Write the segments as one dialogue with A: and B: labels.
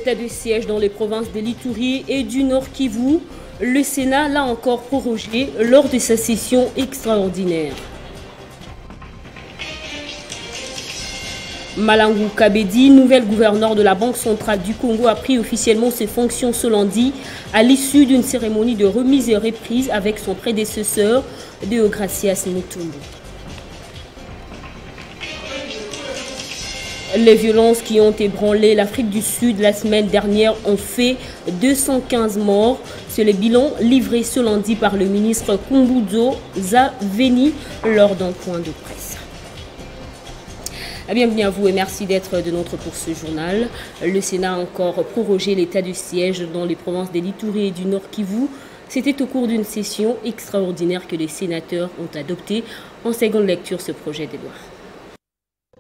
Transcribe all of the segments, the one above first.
A: l'état de siège dans les provinces de l'Ituri et du Nord Kivu. Le Sénat l'a encore prorogé lors de sa session extraordinaire. Malangou Kabedi, nouvel gouverneur de la Banque centrale du Congo, a pris officiellement ses fonctions ce lundi à l'issue d'une cérémonie de remise et reprise avec son prédécesseur, Deogracias Mutombo. Les violences qui ont ébranlé l'Afrique du Sud la semaine dernière ont fait 215 morts. C'est le bilan livré ce lundi par le ministre Kumbudzo Zaveni lors d'un point de presse. Bienvenue à vous et merci d'être de notre pour ce journal. Le Sénat a encore prorogé l'état de siège dans les provinces de l'Ituri et du Nord Kivu. C'était au cours d'une session extraordinaire que les sénateurs ont adopté en seconde lecture ce projet de loi.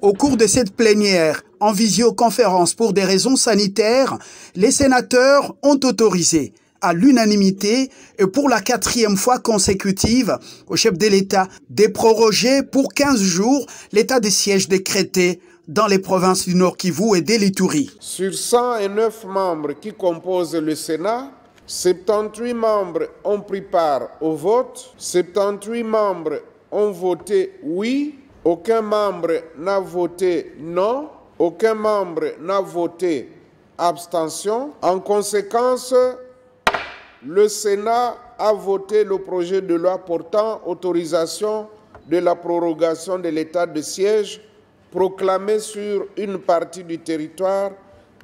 B: Au cours de cette plénière, en visioconférence pour des raisons sanitaires, les sénateurs ont autorisé à l'unanimité et pour la 4e fois consécutive au chef de l'État de proroger pour 15 jours l'état de siège décrété dans les provinces du Nord Kivu et de l'Ituri.
C: Sur 109 membres qui composent le Sénat, 78 membres ont pris part au vote, 78 membres ont voté oui, aucun membre n'a voté non, aucun membre n'a voté abstention. En conséquence, le Sénat a voté le projet de loi portant autorisation de la prorogation de l'état de siège proclamé sur une partie du territoire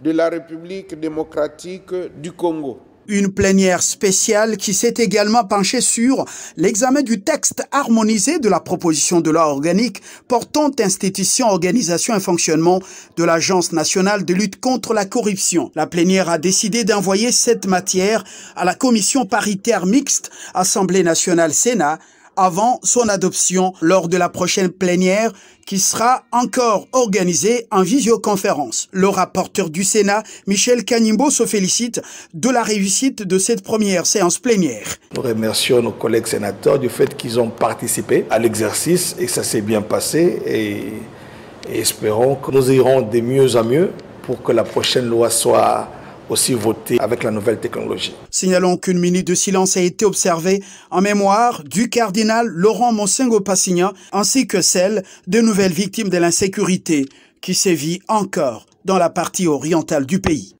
C: de la République démocratique du Congo.
B: Une plénière spéciale qui s'est également penchée sur l'examen du texte harmonisé de la proposition de loi organique portant institution, organisation et fonctionnement de l'Agence nationale de lutte contre la corruption. La plénière a décidé d'envoyer cette matière à la commission paritaire mixte Assemblée nationale-Sénat avant son adoption lors de la prochaine plénière qui sera encore organisée en visioconférence. Le rapporteur du Sénat, Michel Kanimbo, se félicite de la réussite de cette première séance plénière.
D: Nous remercions nos collègues sénateurs du fait qu'ils ont participé à l'exercice et que ça s'est bien passé et espérons que nous irons de mieux en mieux pour que la prochaine loi soit aussi voté avec la nouvelle technologie.
B: Signalons qu'une minute de silence a été observée en mémoire du cardinal Laurent Monsengo Passignan ainsi que celle de nouvelles victimes de l'insécurité qui sévit encore dans la partie orientale du pays.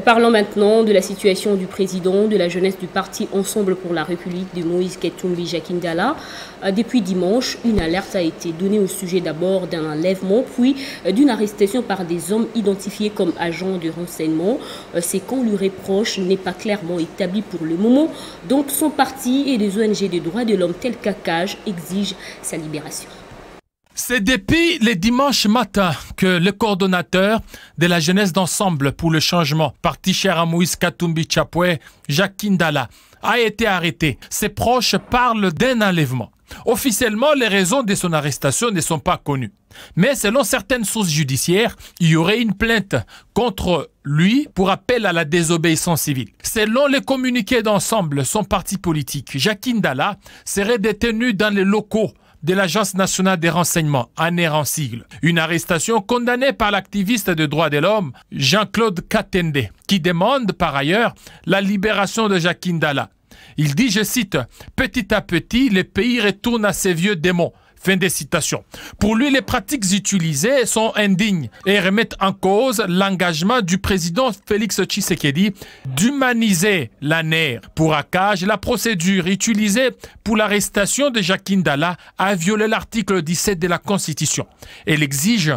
A: Parlons maintenant de la situation du président de la jeunesse du parti Ensemble pour la République de Moïse Katumbi Jakindala. Depuis dimanche, une alerte a été donnée au sujet d'abord d'un enlèvement, puis d'une arrestation par des hommes identifiés comme agents de renseignement. Ces camps lui reprochent n'est pas clairement établi pour le moment. Donc son parti et des ONG de droits de l'homme tels qu'ACAJ exigent sa libération.
E: C'est depuis le dimanche matin que le coordonnateur de la jeunesse d'Ensemble pour le changement, parti cher à Moïse Katumbi Chapwe, Jakindala, a été arrêté. Ses proches parlent d'un enlèvement. Officiellement, les raisons de son arrestation ne sont pas connues. Mais selon certaines sources judiciaires, il y aurait une plainte contre lui pour appel à la désobéissance civile. Selon les communiqués d'Ensemble, son parti politique, Jakindala, serait détenu dans les locaux de l'Agence nationale des renseignements, ANER en sigle. Une arrestation condamnée par l'activiste de droits de l'homme, Jean-Claude Katende, qui demande par ailleurs la libération de Jakindala. Il dit, je cite, « Petit à petit, le pays retourne à ses vieux démons ». Fin de citation. Pour lui, les pratiques utilisées sont indignes et remettent en cause l'engagement du président Félix Tshisekedi d'humaniser l'ANER. Pour ACAJ, la procédure utilisée pour l'arrestation de Jakindala a violé l'article 17 de la Constitution. Elle exige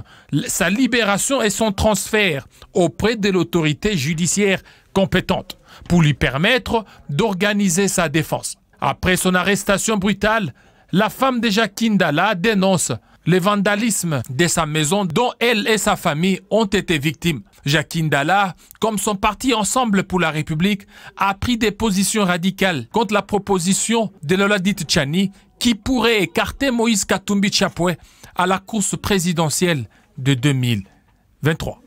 E: sa libération et son transfert auprès de l'autorité judiciaire compétente pour lui permettre d'organiser sa défense. Après son arrestation brutale, la femme de Jakindala dénonce le vandalisme de sa maison dont elle et sa famille ont été victimes. Jakindala, comme son parti Ensemble pour la République, a pris des positions radicales contre la proposition de Loladit Tchani qui pourrait écarter Moïse Katumbi Chapwe à la course présidentielle de 2023.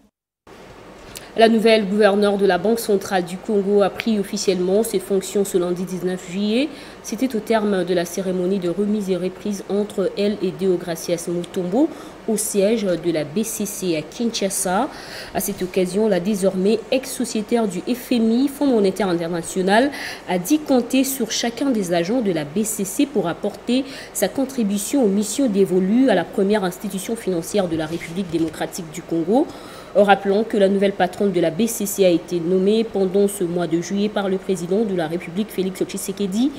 A: La nouvelle gouverneure de la Banque centrale du Congo a pris officiellement ses fonctions ce lundi 19 juillet. C'était au terme de la cérémonie de remise et reprise entre elle et Deogracias Mutombo au siège de la BCC à Kinshasa. À cette occasion, la désormais ex-sociétaire du FMI, Fonds monétaire international, a dit compter sur chacun des agents de la BCC pour apporter sa contribution aux missions dévolues à la première institution financière de la République démocratique du Congo. Rappelons que la nouvelle patronne de la BCC a été nommée pendant ce mois de juillet par le président de la République, Félix Tshisekedi,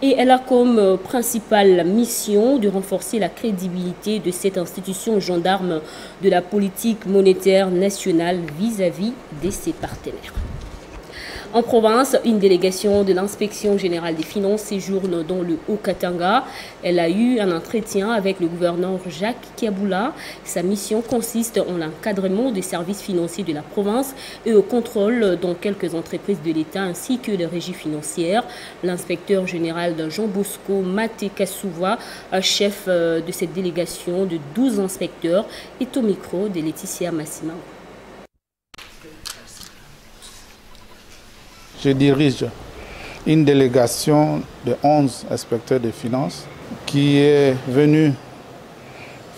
A: et elle a comme principale mission de renforcer la crédibilité de cette institution gendarme de la politique monétaire nationale vis-à-vis de ses partenaires. En province, une délégation de l'inspection générale des finances séjourne dans le Haut-Katanga. Elle a eu un entretien avec le gouverneur Jacques Kiaboula. Sa mission consiste en l'encadrement des services financiers de la province et au contrôle dans quelques entreprises de l'État ainsi que les régies financières. L'inspecteur général Jean Bosco Mate Kasouva, chef de cette délégation de 12 inspecteurs, est au micro de Laetitia Massima.
F: Je dirige une délégation de 11 inspecteurs des finances qui est venue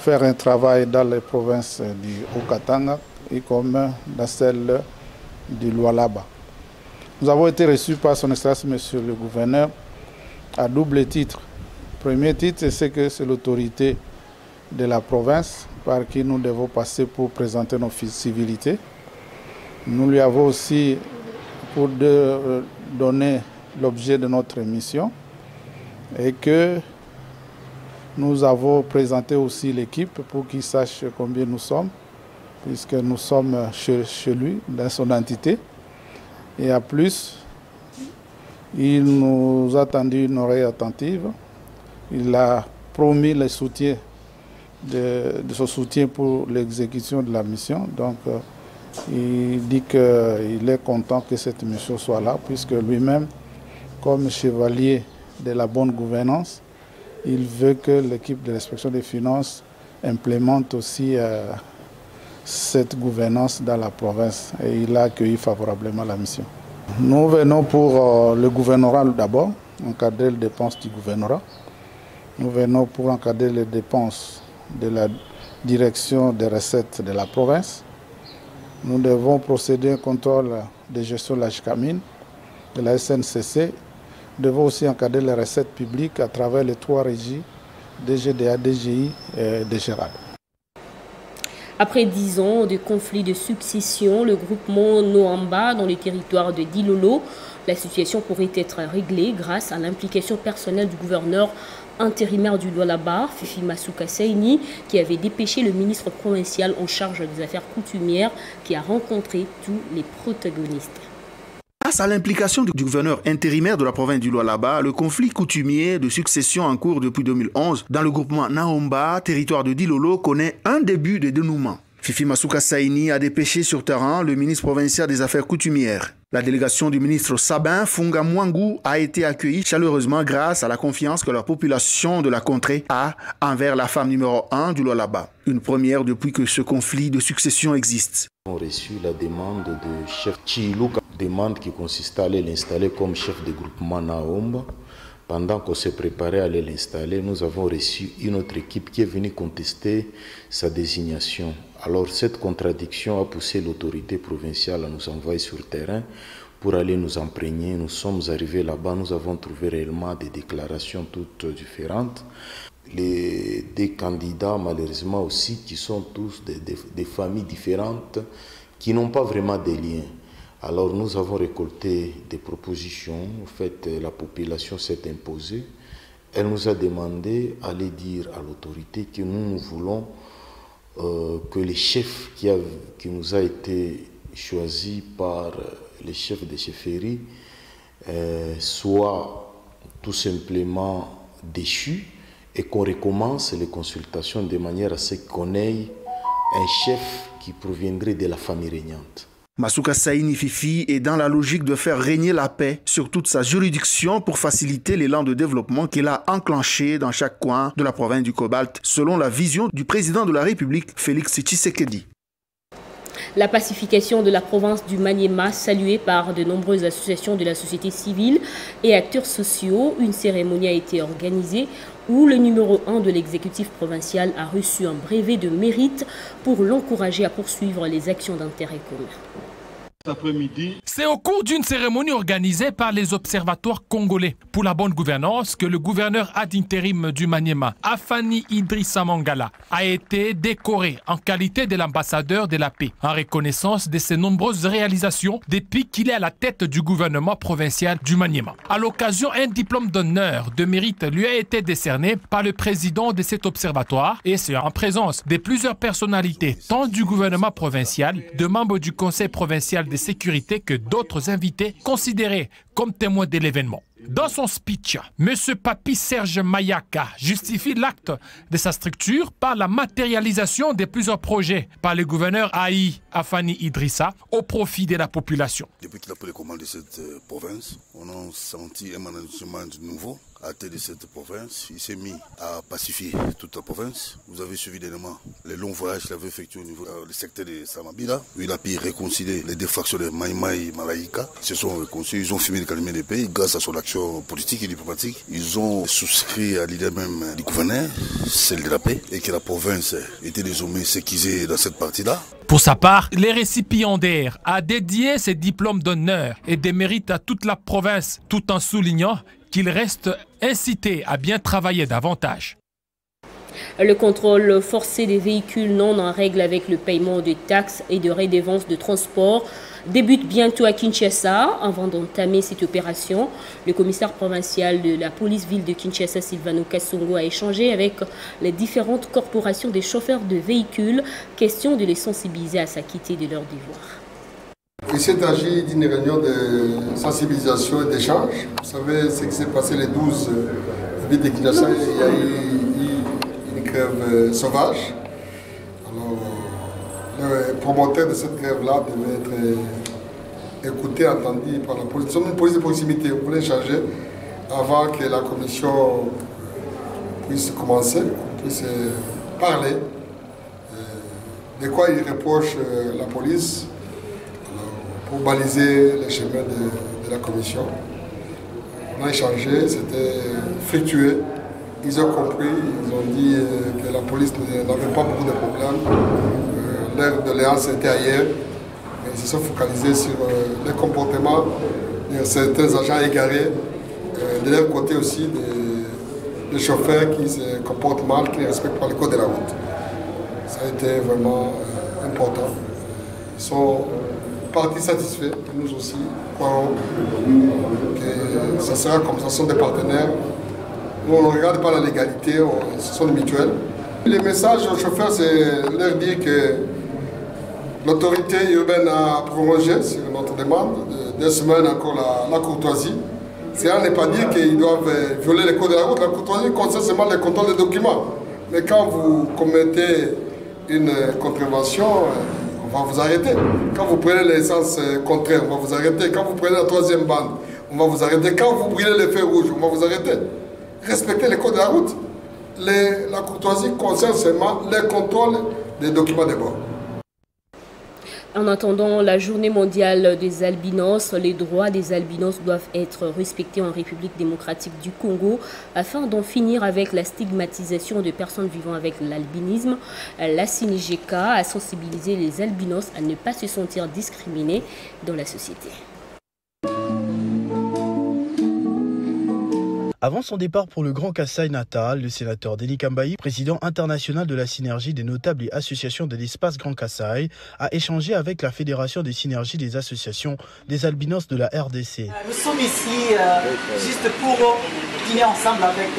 F: faire un travail dans les provinces du Haut-Katanga et comme dans celle du Lualaba. Nous avons été reçus par son Excellence Monsieur le Gouverneur à double titre. Premier titre, c'est que c'est l'autorité de la province par qui nous devons passer pour présenter nos civilités. Nous lui avons aussi pour donner l'objet de notre mission et que nous avons présenté aussi l'équipe pour qu'il sache combien nous sommes, puisque nous sommes chez lui, dans son entité. Et à plus, il nous a tendu une oreille attentive. Il a promis le soutien de son soutien pour l'exécution de la mission. Donc, il dit qu'il est content que cette mission soit là, puisque lui-même, comme chevalier de la bonne gouvernance, il veut que l'équipe de l'inspection des finances implémente aussi cette gouvernance dans la province. Et il a accueilli favorablement la mission. Nous venons pour le gouvernorat d'abord, encadrer les dépenses du gouvernorat. Nous venons pour encadrer les dépenses de la direction des recettes de la province. Nous devons procéder à un contrôle de gestion de la JCAMIN, de la SNCC. Nous devons aussi encadrer les recettes publiques à travers les 3 régies, DGDA, DGI et DGRAD.
A: Après 10 ans de conflits de succession, le groupement Noamba dans le territoire de Dilolo, la situation pourrait être réglée grâce à l'implication personnelle du gouverneur intérimaire du Lualaba, Fifi Masuka Saini, qui avait dépêché le ministre provincial en charge des affaires coutumières, qui a rencontré tous les protagonistes.
G: Grâce à l'implication du gouverneur intérimaire de la province du Lualaba, le conflit coutumier de succession en cours depuis 2011 dans le groupement Naomba, territoire de Dilolo, connaît un début de dénouement. Fifi Masuka Saini a dépêché sur terrain le ministre provincial des affaires coutumières. La délégation du ministre Sabin Funga Mwangu a été accueillie chaleureusement grâce à la confiance que la population de la contrée a envers la femme numéro 1 du Lualaba. Une première depuis que ce conflit de succession existe.
H: Nous avons reçu la demande de chef Chiluka, demande qui consistait à aller l'installer comme chef de groupement Naomba. Pendant qu'on s'est préparé à aller l'installer, nous avons reçu une autre équipe qui est venue contester sa désignation. Alors cette contradiction a poussé l'autorité provinciale à nous envoyer sur le terrain pour aller nous imprégner. Nous sommes arrivés là-bas, nous avons trouvé réellement des déclarations toutes différentes. Les 2 candidats, malheureusement aussi, qui sont tous des familles différentes, qui n'ont pas vraiment de liens. Alors nous avons récolté des propositions. En fait, la population s'est imposée. Elle nous a demandé d'aller dire à l'autorité que nous voulons que les chefs qui nous a été choisi par les chefs de chefferie soient tout simplement déchus et qu'on recommence les consultations de manière à ce qu'on ait un chef qui proviendrait de la famille régnante.
G: Masuka Saini Fifi est dans la logique de faire régner la paix sur toute sa juridiction pour faciliter l'élan de développement qu'il a enclenché dans chaque coin de la province du Cobalt, selon la vision du président de la République, Félix Tshisekedi.
A: La pacification de la province du Maniema, saluée par de nombreuses associations de la société civile et acteurs sociaux, une cérémonie a été organisée où le numéro 1 de l'exécutif provincial a reçu un brevet de mérite pour l'encourager à poursuivre les actions d'intérêt commun.
E: C'est au cours d'une cérémonie organisée par les observatoires congolais pour la bonne gouvernance que le gouverneur ad intérim du Maniema, Afani Idrissa Mangala, a été décoré en qualité de l'ambassadeur de la paix, en reconnaissance de ses nombreuses réalisations depuis qu'il est à la tête du gouvernement provincial du Maniema. À l'occasion, un diplôme d'honneur de mérite lui a été décerné par le président de cet observatoire, et c'est en présence de plusieurs personnalités, tant du gouvernement provincial, de membres du conseil provincial de sécurité que d'autres invités considérés comme témoins de l'événement. Dans son speech, M. Papi Serge Mayaka justifie l'acte de sa structure par la matérialisation de plusieurs projets par le gouverneur Aïe Afani Idrissa au profit de la population.
I: Depuis qu'il a pris les commandes de cette province, on a senti un management nouveau à la tête de cette province. Il s'est mis à pacifier toute la province. Vous avez suivi dernièrement les longs voyages qu'il avait effectués au niveau du secteur de Samabila, où il a pu réconcilier les deux factions de Maïma et Malaïka. Ils se sont réconciliés, ils ont fumé le calumet des pays grâce à son action politique et diplomatique. Ils ont souscrit à l'idée même du gouverneur, celle de la paix, et que la province était désormais sécurisée dans cette partie-là.
E: Pour sa part, les récipiendaires a dédié ses diplômes d'honneur et des mérites à toute la province, tout en soulignant qu'il reste incité à bien travailler davantage.
A: Le contrôle forcé des véhicules non en règle avec le paiement de taxes et de redevances de transport débute bientôt à Kinshasa. Avant d'entamer cette opération, le commissaire provincial de la police-ville de Kinshasa, Silvano Kassongo, a échangé avec les différentes corporations des chauffeurs de véhicules, question de les sensibiliser à s'acquitter de leurs devoirs.
J: Il s'est agi d'une réunion de sensibilisation et d'échange. Vous savez ce qui s'est passé les 12 villes de Kinshasa, il y a eu une grève sauvage. Alors, le promoteur de cette grève-là devait être écouté, entendu par la police. Nous sommes une police de proximité, on voulait changer avant que la commission puisse commencer, qu'on puisse parler de quoi il reproche la police pour baliser les chemins de la commission. On a échangé, c'était fructueux. Ils ont compris, ils ont dit que la police n'avait pas beaucoup de problèmes. Leur doléance était ailleurs. Mais ils se sont focalisés sur le comportement de certains agents égarés. De leur côté aussi, des chauffeurs qui se comportent mal, qui ne respectent pas le code de la route. Ça a été vraiment important. Ils sont partie satisfaite, nous aussi croyons que ça sera comme ça, ce sont des partenaires. Nous, on ne regarde pas la légalité, ce sont des mutuelles. Le message aux chauffeurs, c'est leur dire que l'autorité urbaine a prolongé sur notre demande, de 2 semaines encore la courtoisie. Cela n'est pas dire qu'ils doivent violer les codes de la route. La courtoisie concerne seulement le contrôle des documents. Mais quand vous commettez une contravention, on va vous arrêter. Quand vous prenez l'essence contraire, on va vous arrêter. Quand vous prenez la 3e bande, on va vous arrêter. Quand vous brûlez les feux rouges, on va vous arrêter. Respectez les codes de la route. La courtoisie concerne seulement le contrôle des documents de bord.
A: En attendant la journée mondiale des albinos, les droits des albinos doivent être respectés en République démocratique du Congo afin d'en finir avec la stigmatisation de personnes vivant avec l'albinisme. La CINIGK a sensibilisé les albinos à ne pas se sentir discriminés dans la société.
G: Avant son départ pour le Grand Kasaï natal, le sénateur Denis Kambayi, président international de la synergie des notables et associations de l'espace Grand Kasaï, a échangé avec la Fédération des synergies des associations des albinos de la RDC.
K: Nous sommes ici juste pour dîner ensemble avec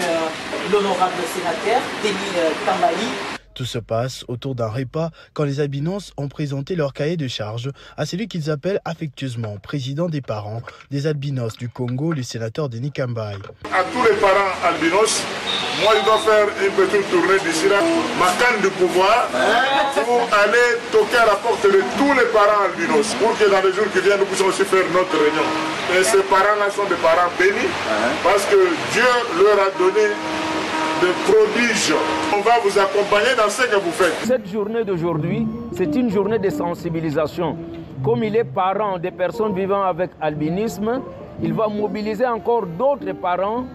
K: l'honorable sénateur Denis Kambayi.
G: Tout se passe autour d'un repas quand les albinos ont présenté leur cahier de charge à celui qu'ils appellent affectueusement président des parents des albinos du Congo, le sénateur Denis Kambayi.
L: À tous les parents albinos, moi je dois faire une petite tournée d'ici là, ma canne de pouvoir, pour aller toquer à la porte de tous les parents albinos, pour que dans les jours qui viennent nous puissions aussi faire notre réunion. Et ces parents-là sont des parents bénis, parce que Dieu leur a donné des prodiges. On va vous accompagner dans ce que vous faites.
M: Cette journée d'aujourd'hui c'est une journée de sensibilisation. Comme il est parent des personnes vivant avec albinisme, il va mobiliser encore d'autres parents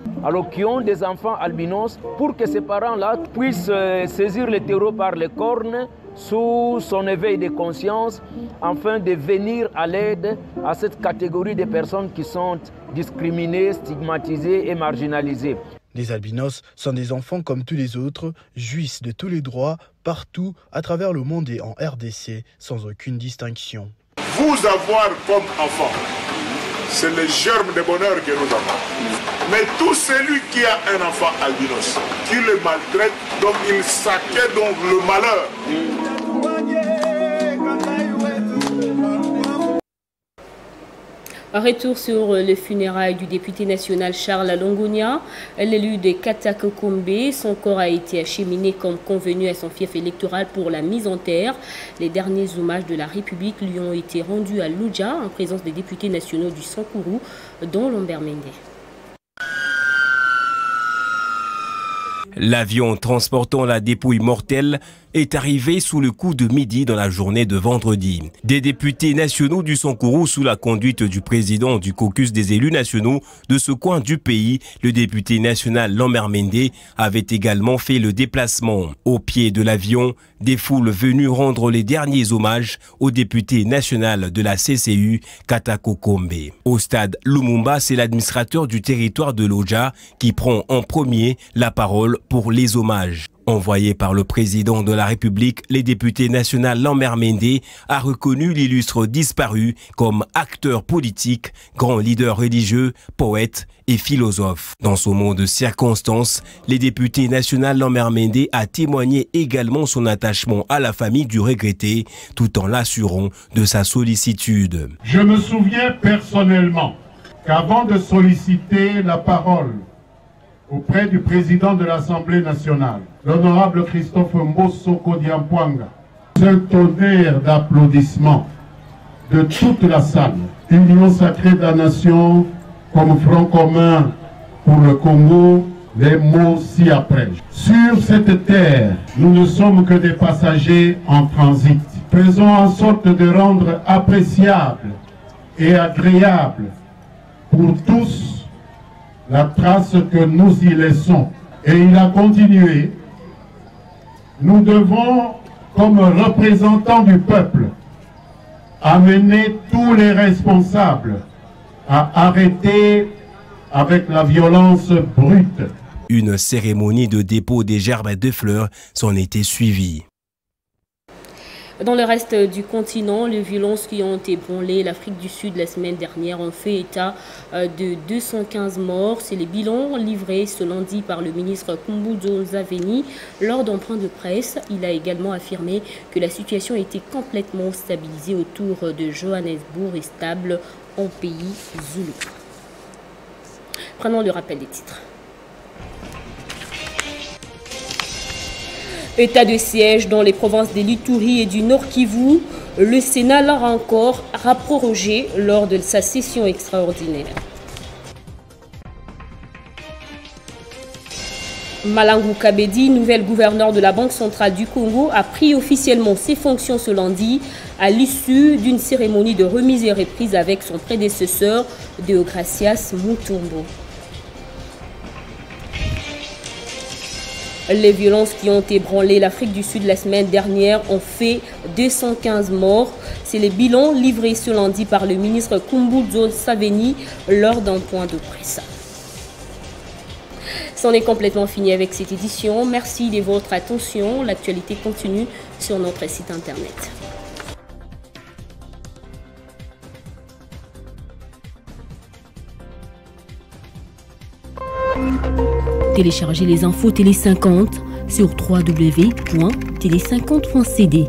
M: qui ont des enfants albinos pour que ces parents-là puissent saisir le taureau par les cornes sous son éveil de conscience afin de venir à l'aide à cette catégorie de personnes qui sont discriminées, stigmatisées et marginalisées.
G: Les albinos sont des enfants comme tous les autres, jouissent de tous les droits partout à travers le monde et en RDC sans aucune distinction.
L: Vous avoir comme enfant, c'est le germe de bonheur que nous avons. Mais tout celui qui a un enfant albinos, qui le maltraite, donc il s'acquiert donc le malheur.
A: Retour sur le funérail du député national Charles Longonia, l'élu de Katakokombe. Son corps a été acheminé comme convenu à son fief électoral pour la mise en terre. Les derniers hommages de la République lui ont été rendus à Luja en présence des députés nationaux du Sankourou, dont Lambert Mende.
N: L'avion transportant la dépouille mortelle est arrivé sous le coup de midi dans la journée de vendredi. Des députés nationaux du Sankourou, sous la conduite du président du caucus des élus nationaux de ce coin du pays, le député national Lambert Mende, avait également fait le déplacement. Au pied de l'avion, des foules venues rendre les derniers hommages au député national de la CCU, Katakokombe. Au stade Lumumba, c'est l'administrateur du territoire de Loja qui prend en premier la parole pour les hommages. Envoyé par le président de la République, le député national Lambert Mende a reconnu l'illustre disparu comme acteur politique, grand leader religieux, poète et philosophe. Dans ce mot de circonstance, le député national Lambert Mende a témoigné également son attachement à la famille du regretté, tout en l'assurant de sa sollicitude.
O: Je me souviens personnellement qu'avant de solliciter la parole auprès du président de l'Assemblée nationale, l'honorable Christophe Mbosoko Diampouanga, un tonnerre d'applaudissements de toute la salle. Union sacrée de la nation comme front commun pour le Congo, les mots ci-après. Sur cette terre, nous ne sommes que des passagers en transit. Faisons en sorte de rendre appréciable et agréable pour tous la trace que nous y laissons. Et il a continué. Nous devons, comme représentants du peuple, amener tous les responsables à arrêter avec la violence brute.
N: Une cérémonie de dépôt des gerbes de fleurs s'en était suivie.
A: Dans le reste du continent, les violences qui ont ébranlé l'Afrique du Sud la semaine dernière ont fait état de 215 morts. C'est les bilans livrés ce lundi par le ministre Kumbudzo Nzaveni lors d'un point de presse. Il a également affirmé que la situation était complètement stabilisée autour de Johannesburg et stable en pays Zulu. Prenons le rappel des titres. État de siège dans les provinces de l'Ituri et du Nord Kivu, le Sénat l'a encore prorogé lors de sa session extraordinaire. Malangu Kabedi, nouvel gouverneur de la Banque centrale du Congo, a pris officiellement ses fonctions ce lundi à l'issue d'une cérémonie de remise et reprise avec son prédécesseur, Deogracias Mutombo. Les violences qui ont ébranlé l'Afrique du Sud la semaine dernière ont fait 215 morts. C'est le bilan livré ce lundi par le ministre Kumbudzo Nzaveni lors d'un point de presse. C'en est complètement fini avec cette édition. Merci de votre attention. L'actualité continue sur notre site internet. Téléchargez les infos Télé 50 sur www.télé50.cd.